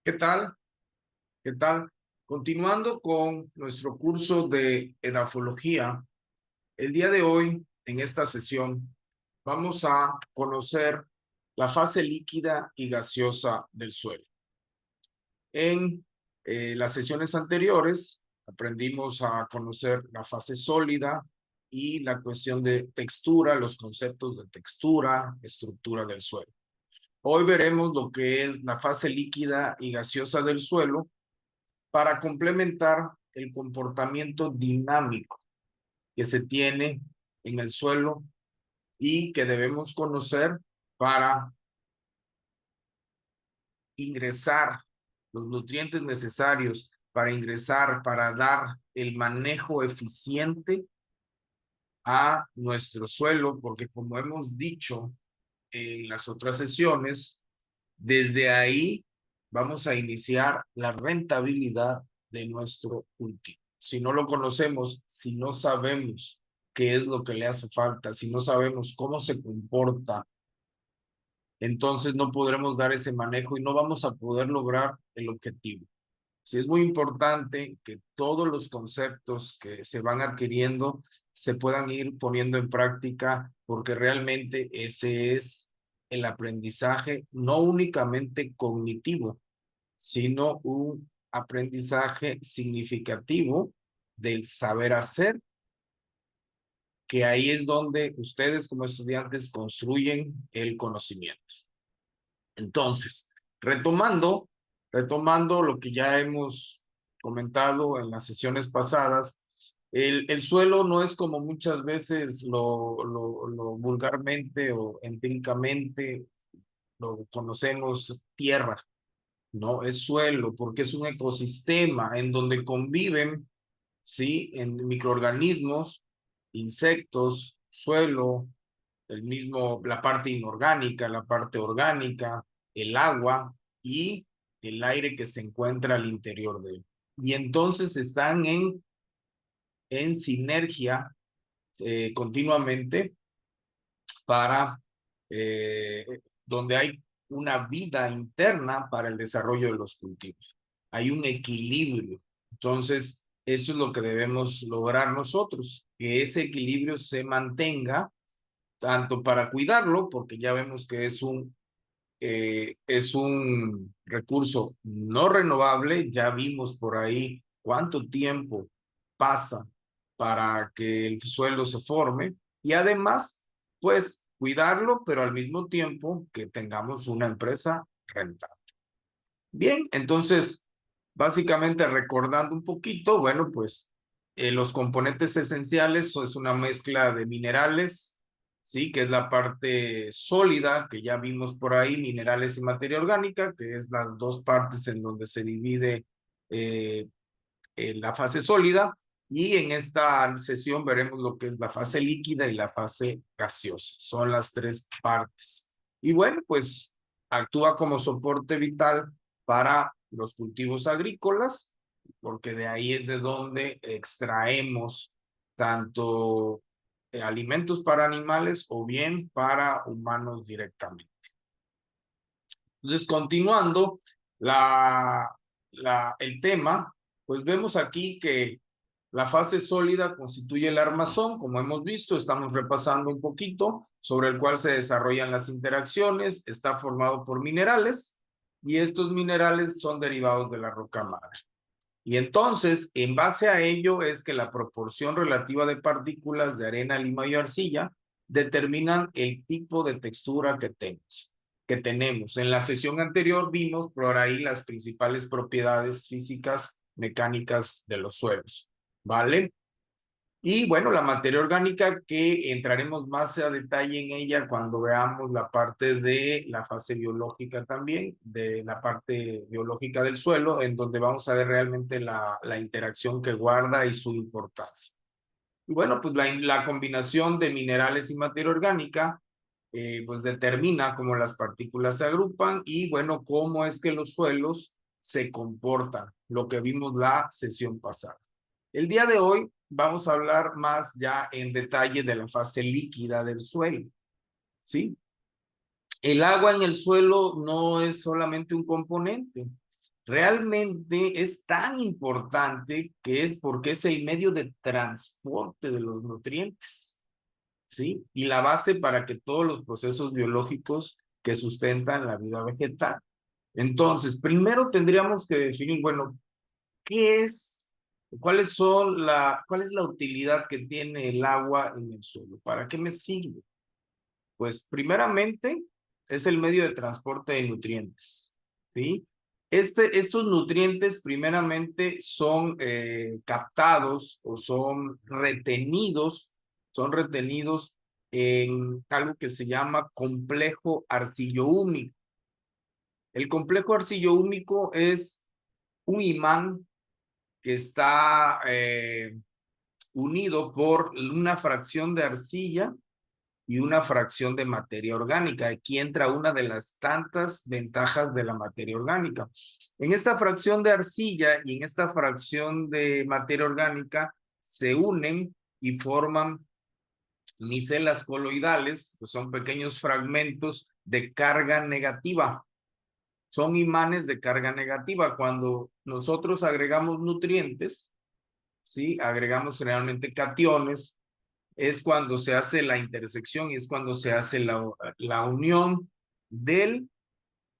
¿Qué tal? ¿Qué tal? Continuando con nuestro curso de edafología, el día de hoy, en esta sesión, vamos a conocer la fase líquida y gaseosa del suelo. En las sesiones anteriores, aprendimos a conocer la fase sólida y la cuestión de textura, los conceptos de textura, estructura del suelo. Hoy veremos lo que es la fase líquida y gaseosa del suelo para complementar el comportamiento dinámico que se tiene en el suelo y que debemos conocer para ingresar los nutrientes necesarios para ingresar, para dar el manejo eficiente a nuestro suelo, porque como hemos dicho en las otras sesiones, desde ahí vamos a iniciar la rentabilidad de nuestro cultivo. Si no lo conocemos, si no sabemos qué es lo que le hace falta, si no sabemos cómo se comporta, entonces no podremos dar ese manejo y no vamos a poder lograr el objetivo. Sí, es muy importante que todos los conceptos que se van adquiriendo se puedan ir poniendo en práctica porque realmente ese es el aprendizaje no únicamente cognitivo, sino un aprendizaje significativo del saber hacer, que ahí es donde ustedes como estudiantes construyen el conocimiento. Entonces, retomando lo que ya hemos comentado en las sesiones pasadas, el suelo no es como muchas veces lo vulgarmente o empíricamente lo conocemos tierra, ¿no? Es suelo porque es un ecosistema en donde conviven, ¿sí? En microorganismos, insectos, suelo, la parte inorgánica, la parte orgánica, el agua y el aire que se encuentra al interior de él. Y entonces están en sinergia continuamente para donde hay una vida interna para el desarrollo de los cultivos. Hay un equilibrio. Entonces, eso es lo que debemos lograr nosotros, que ese equilibrio se mantenga tanto para cuidarlo, porque ya vemos que es un recurso no renovable, ya vimos por ahí cuánto tiempo pasa para que el suelo se forme y además, pues cuidarlo, pero al mismo tiempo que tengamos una empresa rentable. Bien, entonces, básicamente recordando un poquito, bueno, pues los componentes esenciales es una mezcla de minerales, ¿sí? Que es la parte sólida, que ya vimos por ahí, minerales y materia orgánica, que es las dos partes en donde se divide eh, la fase sólida. Y en esta sesión veremos lo que es la fase líquida y la fase gaseosa. Son las tres partes. Y bueno, pues actúa como soporte vital para los cultivos agrícolas, porque de ahí es de donde extraemos tanto alimentos para animales o bien para humanos directamente. Entonces, continuando el tema, pues vemos aquí que la fase sólida constituye el armazón, como hemos visto, estamos repasando un poquito, sobre el cual se desarrollan las interacciones, está formado por minerales y estos minerales son derivados de la roca madre. Y entonces, en base a ello es que la proporción relativa de partículas de arena, lima y arcilla determinan el tipo de textura que tenemos. En la sesión anterior vimos por ahí las principales propiedades físicas, mecánicas de los suelos, ¿vale? Y bueno, la materia orgánica que entraremos más a detalle en ella cuando veamos la parte de la fase biológica también, de la parte biológica del suelo, en donde vamos a ver realmente la interacción que guarda y su importancia. Y bueno, pues la combinación de minerales y materia orgánica pues determina cómo las partículas se agrupan y bueno, cómo es que los suelos se comportan, lo que vimos la sesión pasada. El día de hoy vamos a hablar más ya en detalle de la fase líquida del suelo, ¿sí? El agua en el suelo no es solamente un componente. realmente es tan importante que es porque es el medio de transporte de los nutrientes, ¿sí? Y la base para que todos los procesos biológicos que sustentan la vida vegetal. Entonces, primero tendríamos que definir, bueno, ¿qué es? ¿Cuál es la utilidad que tiene el agua en el suelo? ¿Para qué me sirve? Pues primeramente es el medio de transporte de nutrientes, ¿sí? Estos nutrientes primeramente son captados o son retenidos en algo que se llama complejo arcillo-húmico. El complejo arcillo-húmico es un imán que está unido por una fracción de arcilla y una fracción de materia orgánica. Aquí entra una de las tantas ventajas de la materia orgánica. En esta fracción de arcilla y en esta fracción de materia orgánica se unen y forman micelas coloidales, pues son pequeños fragmentos de carga negativa. Son imanes de carga negativa. Cuando nosotros agregamos nutrientes, ¿sí? Agregamos generalmente cationes, es cuando se hace la intersección y es cuando se hace la unión del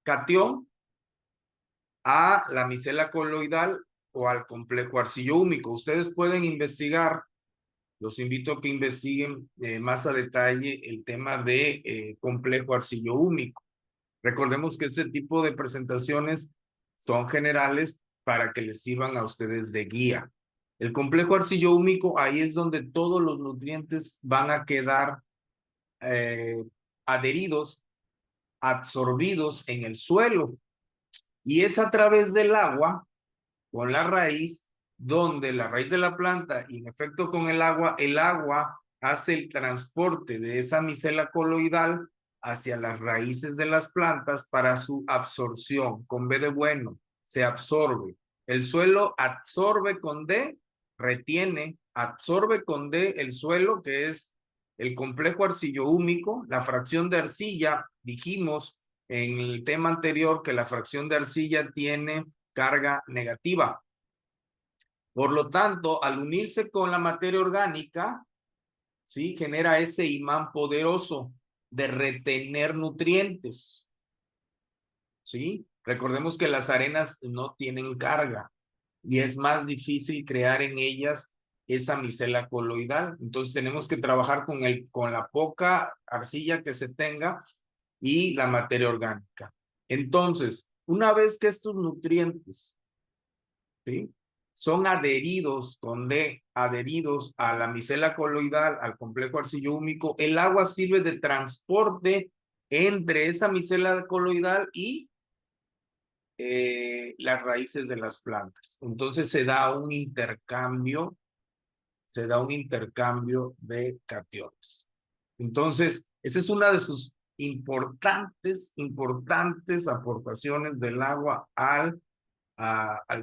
catión a la micela coloidal o al complejo arcillo-húmico. Ustedes pueden investigar, los invito a que investiguen más a detalle el tema de complejo arcillo-húmico. Recordemos que este tipo de presentaciones son generales para que les sirvan a ustedes de guía. El complejo arcillo-húmico, ahí es donde todos los nutrientes van a quedar adheridos, absorbidos en el suelo. Y es a través del agua, con la raíz, donde la raíz de la planta, y en efecto con el agua hace el transporte de esa micela coloidal hacia las raíces de las plantas para su absorción, con B de bueno, se absorbe. El suelo absorbe con D, retiene, absorbe con D el suelo, que es el complejo arcillo-húmico, la fracción de arcilla, dijimos en el tema anterior que la fracción de arcilla tiene carga negativa. Por lo tanto, al unirse con la materia orgánica, ¿sí? Genera ese imán poderoso de retener nutrientes, ¿sí? Recordemos que las arenas no tienen carga y es más difícil crear en ellas esa micela coloidal. Entonces tenemos que trabajar con la poca arcilla que se tenga y la materia orgánica. Entonces, una vez que estos nutrientes, ¿sí? Son adheridos, con D, adheridos a la micela coloidal, al complejo arcillo-húmico, el agua sirve de transporte entre esa micela coloidal y las raíces de las plantas. Entonces se da un intercambio de cationes. Entonces, esa es una de sus importantes aportaciones del agua al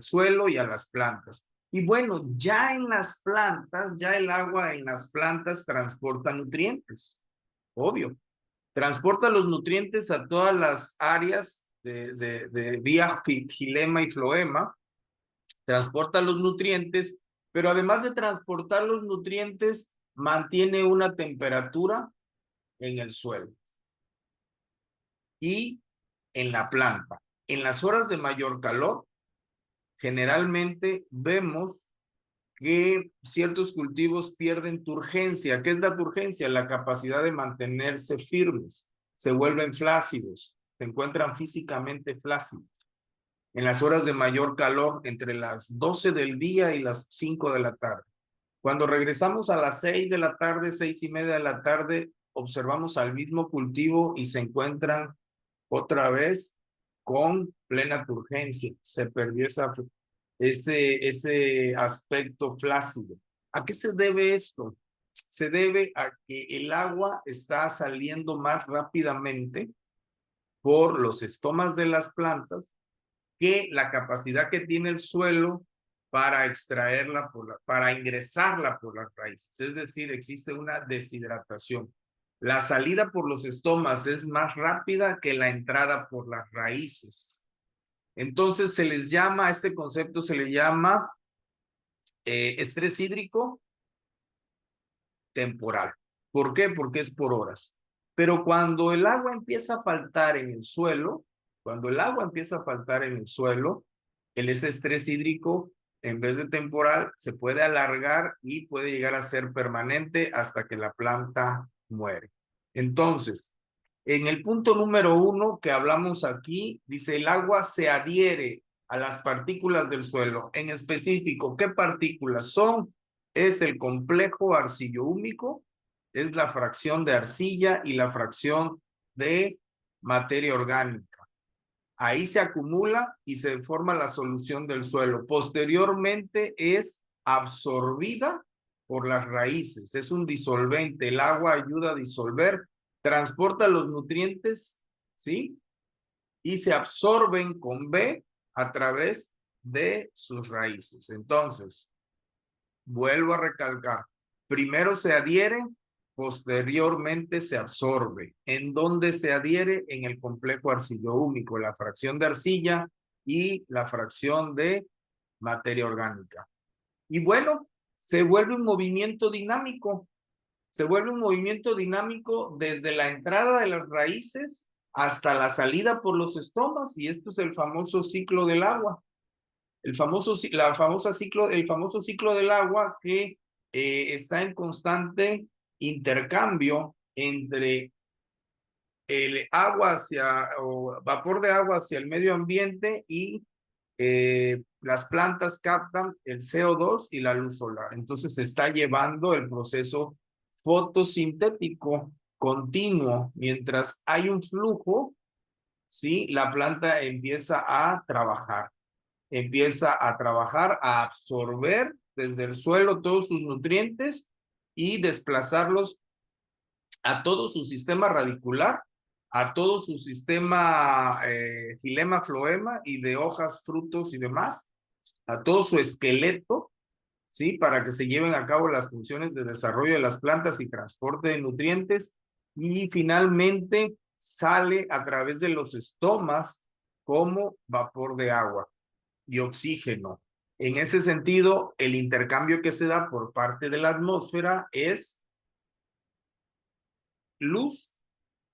suelo y a las plantas. Y bueno, ya en las plantas, ya el agua en las plantas transporta nutrientes, obvio. Transporta los nutrientes a todas las áreas de vía xilema y floema, transporta los nutrientes, pero además de transportar los nutrientes, mantiene una temperatura en el suelo y en la planta. En las horas de mayor calor, generalmente vemos que ciertos cultivos pierden turgencia. ¿Qué es la turgencia? La capacidad de mantenerse firmes. Se vuelven flácidos, se encuentran físicamente flácidos. En las horas de mayor calor, entre las 12 del día y las 5 de la tarde. Cuando regresamos a las 6 de la tarde, 6:30 de la tarde, observamos al mismo cultivo y se encuentran otra vez con plena turgencia. Se perdió ese aspecto flácido. ¿A qué se debe esto? Se debe a que el agua está saliendo más rápidamente por los estomas de las plantas que la capacidad que tiene el suelo para extraerla, para ingresarla por las raíces. Es decir, existe una deshidratación. La salida por los estomas es más rápida que la entrada por las raíces. Entonces se les llama, a este concepto se le llama estrés hídrico temporal. ¿Por qué? Porque es por horas. Pero cuando el agua empieza a faltar en el suelo, cuando el agua empieza a faltar en el suelo, ese estrés hídrico, en vez de temporal, se puede alargar y puede llegar a ser permanente hasta que la planta muere. Entonces, en el punto número 1 que hablamos aquí, dice el agua se adhiere a las partículas del suelo. En específico, ¿qué partículas son? Es el complejo arcillo-húmico, es la fracción de arcilla y la fracción de materia orgánica. Ahí se acumula y se forma la solución del suelo. Posteriormente es absorbida por las raíces. Es un disolvente. El agua ayuda a disolver, transporta los nutrientes, ¿sí? Y se absorben con B a través de sus raíces. Entonces, vuelvo a recalcar, primero se adhiere, posteriormente se absorbe. ¿En dónde se adhiere? En el complejo arcillo-húmico, la fracción de arcilla y la fracción de materia orgánica. Y bueno, se vuelve un movimiento dinámico. Se vuelve un movimiento dinámico desde la entrada de las raíces hasta la salida por los estomas, y esto es el famoso ciclo del agua. El famoso ciclo del agua que está en constante intercambio entre el agua o vapor de agua hacia el medio ambiente y las plantas captan el CO2 y la luz solar. Entonces se está llevando el proceso fotosintético continuo. Mientras hay un flujo, ¿sí? La planta empieza a trabajar, a absorber desde el suelo todos sus nutrientes y desplazarlos a todo su sistema radicular, a todo su sistema filema, floema y de hojas, frutos y demás, a todo su esqueleto, ¿sí? Para que se lleven a cabo las funciones de desarrollo de las plantas y transporte de nutrientes, y finalmente sale a través de los estomas como vapor de agua y oxígeno. En ese sentido, el intercambio que se da por parte de la atmósfera es luz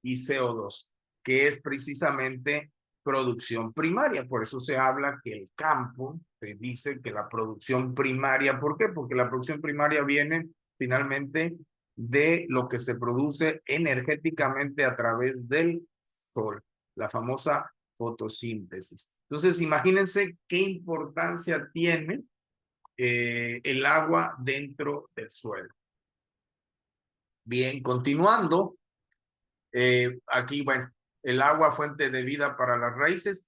y CO2, que es precisamente producción primaria. Por eso se habla que el campo, se dice que la producción primaria, ¿por qué? Porque la producción primaria viene finalmente de lo que se produce energéticamente a través del sol, la famosa fotosíntesis. Entonces, imagínense qué importancia tiene el agua dentro del suelo. Bien, continuando, aquí, bueno, el agua fuente de vida para las raíces.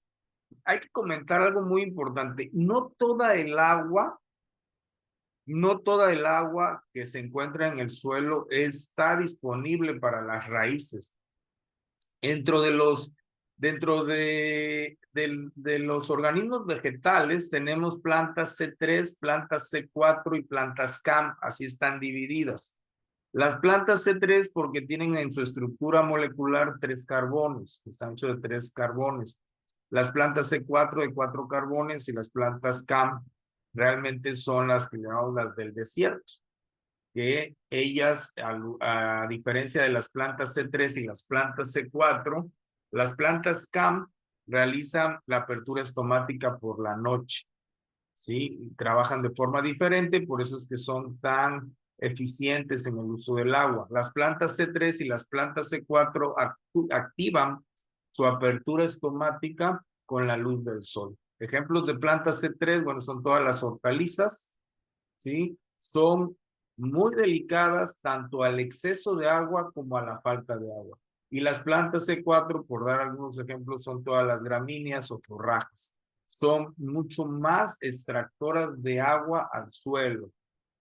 Hay que comentar algo muy importante. No toda el agua que se encuentra en el suelo está disponible para las raíces. Dentro de los organismos vegetales tenemos plantas C3, plantas C4 y plantas CAM, así están divididas. Las plantas C3 porque tienen en su estructura molecular 3 carbones, están hechos de 3 carbones. Las plantas C4 de 4 carbones, y las plantas CAM realmente son las que llamamos las del desierto, que ellas, a diferencia de las plantas C3 y las plantas C4, las plantas CAM realizan la apertura estomática por la noche, ¿sí? Y trabajan de forma diferente, por eso es que son tan eficientes en el uso del agua. Las plantas C3 y las plantas C4 activan su apertura estomática con la luz del sol. Ejemplos de plantas C3, bueno, son todas las hortalizas, ¿sí? Son muy delicadas tanto al exceso de agua como a la falta de agua. Y las plantas C4, por dar algunos ejemplos, son todas las gramíneas o forrajes. Son mucho más extractoras de agua al suelo.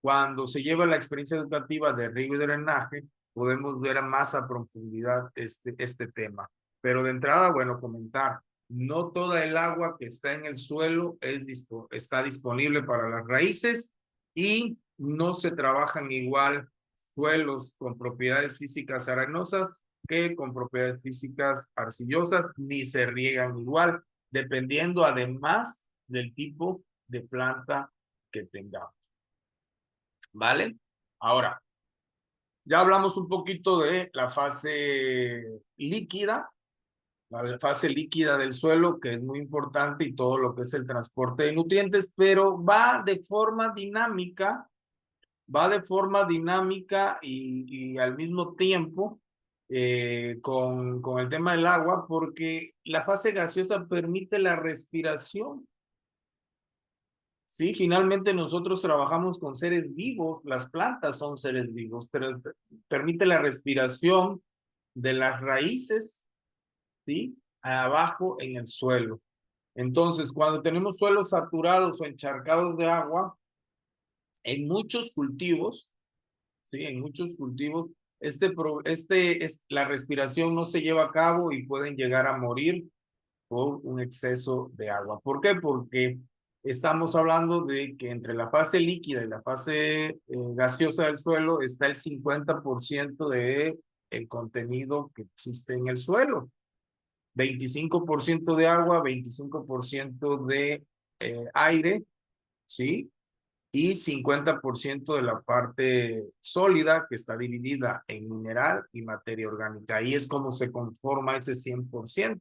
Cuando se lleva la experiencia educativa de riego y drenaje, podemos ver más a profundidad este tema. Pero de entrada, bueno, comentar, no toda el agua que está en el suelo está disponible para las raíces, y no se trabajan igual suelos con propiedades físicas arenosas que con propiedades físicas arcillosas, ni se riegan igual. dependiendo además del tipo de planta que tengamos. ¿Vale? Ahora, ya hablamos un poquito de la fase líquida, la fase líquida del suelo, que es muy importante, y todo lo que es el transporte de nutrientes, pero va de forma dinámica y al mismo tiempo con el tema del agua, porque la fase gaseosa permite la respiración. Sí, finalmente nosotros trabajamos con seres vivos, las plantas son seres vivos, pero permite la respiración de las raíces, ¿sí? Abajo en el suelo. Entonces, cuando tenemos suelos saturados o encharcados de agua, en muchos cultivos, ¿sí? En muchos cultivos, la respiración no se lleva a cabo y pueden llegar a morir por un exceso de agua. ¿Por qué? Porque estamos hablando de que entre la fase líquida y la fase gaseosa del suelo está el 50% de el contenido que existe en el suelo. 25% de agua, 25% de aire, ¿sí? Y 50% de la parte sólida que está dividida en mineral y materia orgánica. Ahí es como se conforma ese 100%.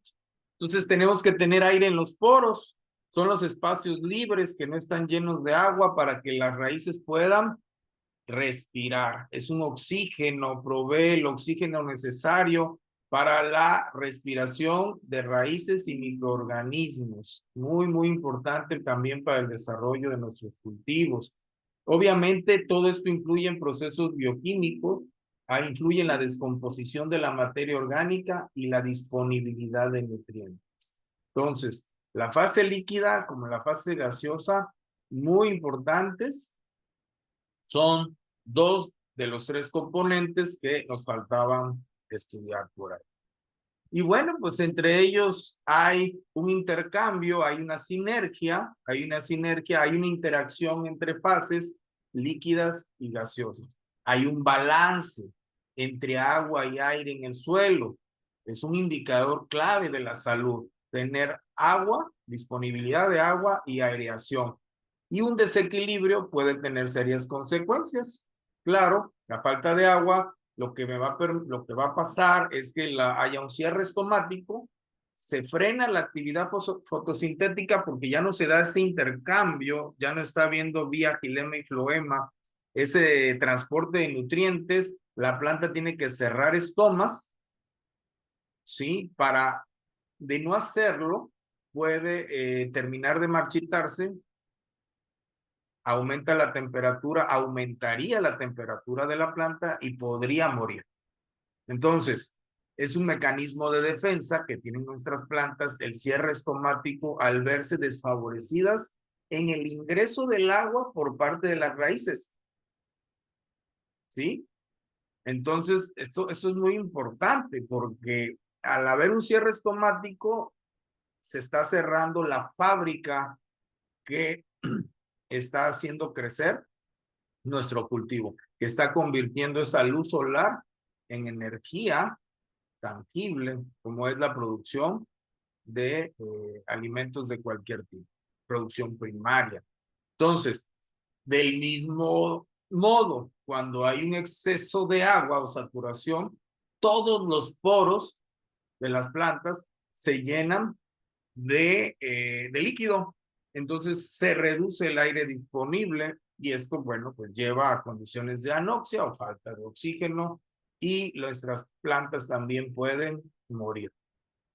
Entonces tenemos que tener aire en los poros. Son los espacios libres que no están llenos de agua para que las raíces puedan respirar. Es un oxígeno, provee el oxígeno necesario para la respiración de raíces y microorganismos. Muy, muy importante también para el desarrollo de nuestros cultivos. Obviamente, todo esto influye en procesos bioquímicos, influye en la descomposición de la materia orgánica y la disponibilidad de nutrientes. Entonces, la fase líquida como la fase gaseosa, muy importantes, son dos de los tres componentes que nos faltaban estudiar por ahí. Y bueno, pues entre ellos hay un intercambio, hay una sinergia, hay una interacción entre fases líquidas y gaseosas. Hay un balance entre agua y aire en el suelo. Es un indicador clave de la salud, tener agua, disponibilidad de agua y aireación. Y un desequilibrio puede tener serias consecuencias. Claro, la falta de agua lo que va a pasar es que haya un cierre estomático, se frena la actividad fotosintética porque ya no se da ese intercambio, ya no está habiendo vía xilema y floema, ese transporte de nutrientes, la planta tiene que cerrar estomas, ¿sí? De no hacerlo, puede terminar de marchitarse, aumentaría la temperatura de la planta y podría morir. Entonces, es un mecanismo de defensa que tienen nuestras plantas, el cierre estomático, al verse desfavorecidas en el ingreso del agua por parte de las raíces. ¿Sí? Entonces, esto es muy importante porque al haber un cierre estomático, se está cerrando la fábrica que está haciendo crecer nuestro cultivo, que está convirtiendo esa luz solar en energía tangible, como es la producción de alimentos de cualquier tipo, producción primaria. Entonces, del mismo modo, cuando hay un exceso de agua o saturación, todos los poros de las plantas se llenan de líquido. Entonces se reduce el aire disponible y esto, bueno, pues lleva a condiciones de anoxia o falta de oxígeno y nuestras plantas también pueden morir.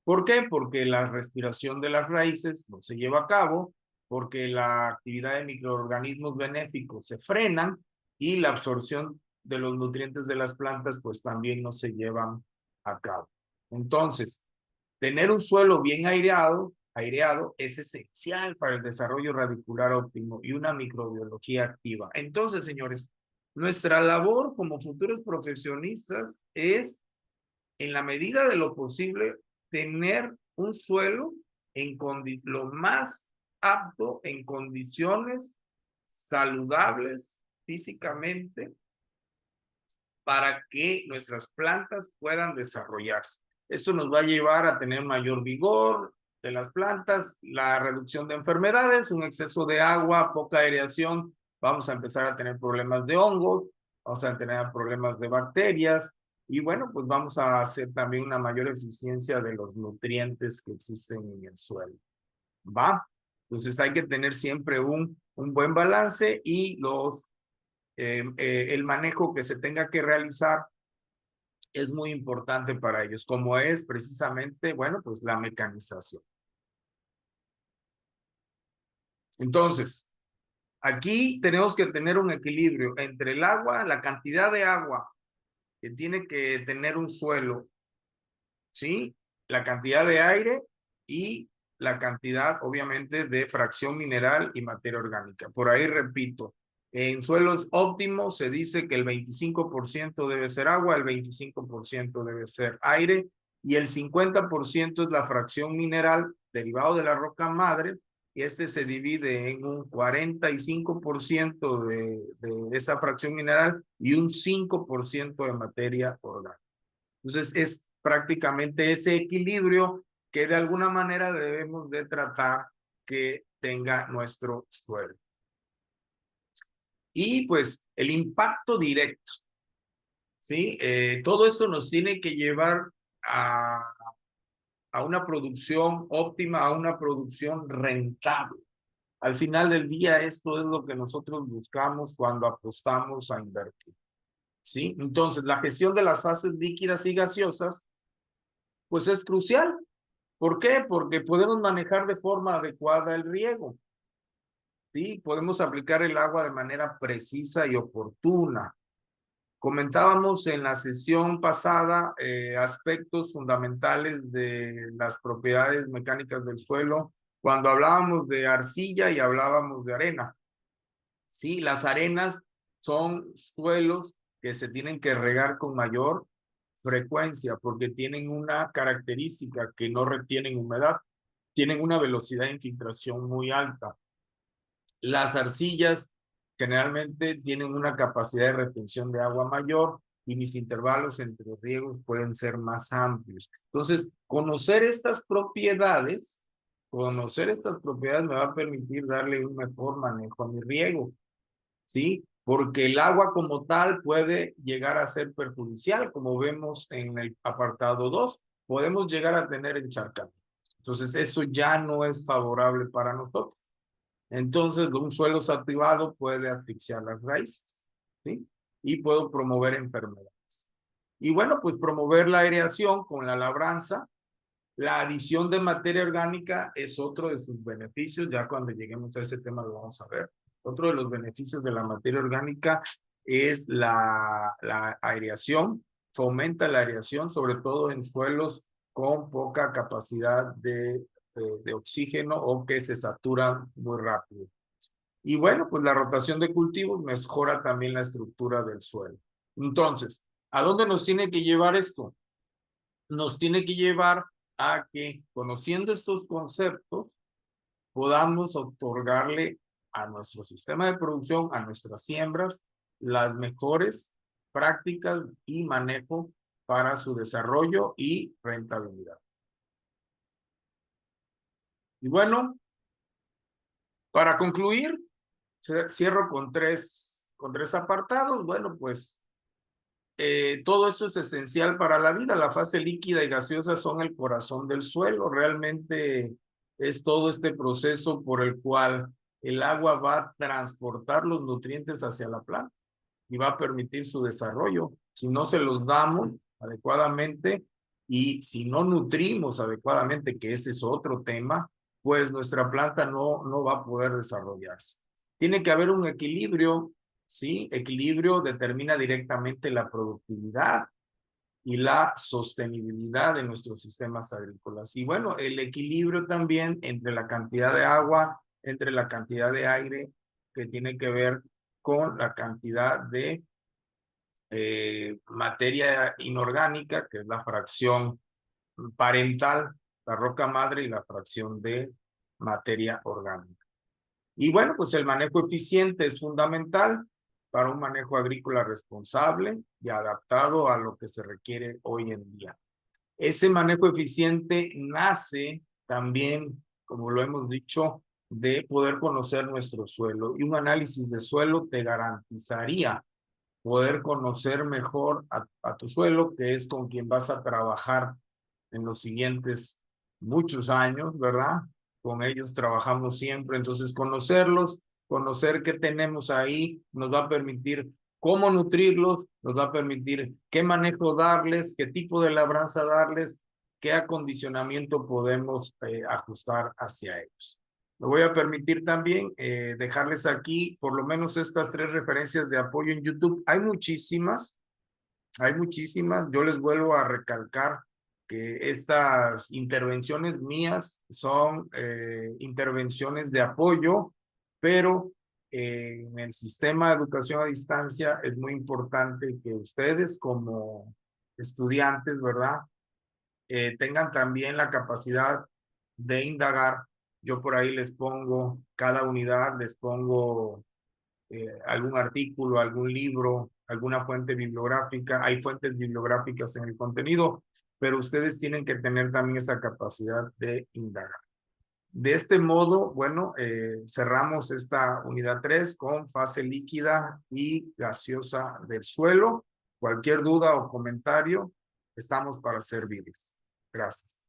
¿Por qué? Porque la respiración de las raíces no se lleva a cabo, porque la actividad de microorganismos benéficos se frenan y la absorción de los nutrientes de las plantas pues también no se llevan a cabo. Entonces, tener un suelo bien aireado es esencial para el desarrollo radicular óptimo y una microbiología activa. Entonces, señores, nuestra labor como futuros profesionistas es, en la medida de lo posible, tener un suelo lo más apto en condiciones saludables físicamente para que nuestras plantas puedan desarrollarse. Esto nos va a llevar a tener mayor vigor, de las plantas, la reducción de enfermedades, un exceso de agua, poca aireación, vamos a empezar a tener problemas de hongos, vamos a tener problemas de bacterias, y bueno, pues vamos a hacer también una mayor eficiencia de los nutrientes que existen en el suelo. ¿Va? Entonces hay que tener siempre un buen balance y el manejo que se tenga que realizar es muy importante para ellos, como es precisamente, bueno, pues la mecanización. Entonces, aquí tenemos que tener un equilibrio entre el agua, la cantidad de agua que tiene que tener un suelo, ¿sí? La cantidad de aire y la cantidad, obviamente, de fracción mineral y materia orgánica. Por ahí repito, en suelos óptimos se dice que el 25% debe ser agua, el 25% debe ser aire y el 50% es la fracción mineral derivado de la roca madre, y este se divide en un 45% de esa fracción mineral y un 5% de materia orgánica. Entonces es prácticamente ese equilibrio que de alguna manera debemos de tratar que tenga nuestro suelo. Y pues el impacto directo, ¿sí? Todo esto nos tiene que llevar a una producción óptima, a una producción rentable. Al final del día, esto es lo que nosotros buscamos cuando apostamos a invertir, ¿sí? Entonces, la gestión de las fases líquidas y gaseosas, pues es crucial. ¿Por qué? Porque podemos manejar de forma adecuada el riego, ¿sí? Podemos aplicar el agua de manera precisa y oportuna. Comentábamos en la sesión pasada aspectos fundamentales de las propiedades mecánicas del suelo cuando hablábamos de arcilla y hablábamos de arena. Sí, las arenas son suelos que se tienen que regar con mayor frecuencia porque tienen una característica que no retienen humedad, tienen una velocidad de infiltración muy alta. Las arcillas generalmente tienen una capacidad de retención de agua mayor y mis intervalos entre riegos pueden ser más amplios. Entonces, conocer estas propiedades me va a permitir darle un mejor manejo a mi riego, ¿sí? Porque el agua como tal puede llegar a ser perjudicial, como vemos en el apartado 2, podemos llegar a tener encharcamiento. Entonces, eso ya no es favorable para nosotros. Entonces, un suelo saturado puede asfixiar las raíces, ¿sí? Y puedo promover enfermedades. Y bueno, pues promover la aireación con la labranza. La adición de materia orgánica es otro de sus beneficios, ya cuando lleguemos a ese tema lo vamos a ver. Otro de los beneficios de la materia orgánica es la aireación, fomenta la aireación, sobre todo en suelos con poca capacidad de oxígeno o que se saturan muy rápido. Y bueno, pues la rotación de cultivos mejora también la estructura del suelo. Entonces, ¿a dónde nos tiene que llevar esto? Nos tiene que llevar a que, conociendo estos conceptos, podamos otorgarle a nuestro sistema de producción, a nuestras siembras, las mejores prácticas y manejo para su desarrollo y rentabilidad. Y bueno, para concluir, cierro con tres apartados. Bueno, pues todo esto es esencial para la vida. La fase líquida y gaseosa son el corazón del suelo. Realmente es todo este proceso por el cual el agua va a transportar los nutrientes hacia la planta y va a permitir su desarrollo. Si no se los damos adecuadamente y si no nutrimos adecuadamente, que ese es otro tema, pues nuestra planta no va a poder desarrollarse. Tiene que haber un equilibrio, ¿sí? Equilibrio determina directamente la productividad y la sostenibilidad de nuestros sistemas agrícolas. Y bueno, el equilibrio también entre la cantidad de agua, entre la cantidad de aire, que tiene que ver con la cantidad de materia inorgánica, que es la fracción parental, la roca madre, y la fracción de materia orgánica. Y bueno, pues el manejo eficiente es fundamental para un manejo agrícola responsable y adaptado a lo que se requiere hoy en día. Ese manejo eficiente nace también, como lo hemos dicho, de poder conocer nuestro suelo. Y un análisis de suelo te garantizaría poder conocer mejor a tu suelo, que es con quien vas a trabajar en los siguientes muchos años, ¿verdad? Con ellos trabajamos siempre, entonces conocerlos, conocer qué tenemos ahí, nos va a permitir cómo nutrirlos, nos va a permitir qué manejo darles, qué tipo de labranza darles, qué acondicionamiento podemos ajustar hacia ellos. Me voy a permitir también dejarles aquí por lo menos estas 3 referencias de apoyo en YouTube. Hay muchísimas. Yo les vuelvo a recalcar que estas intervenciones mías son intervenciones de apoyo, pero en el sistema de educación a distancia es muy importante que ustedes como estudiantes, ¿verdad? Tengan también la capacidad de indagar. Yo por ahí les pongo, cada unidad les pongo algún artículo, algún libro, alguna fuente bibliográfica. Hay fuentes bibliográficas en el contenido, pero ustedes tienen que tener también esa capacidad de indagar. De este modo, bueno, cerramos esta unidad 3 con fase líquida y gaseosa del suelo. Cualquier duda o comentario, estamos para servirles. Gracias.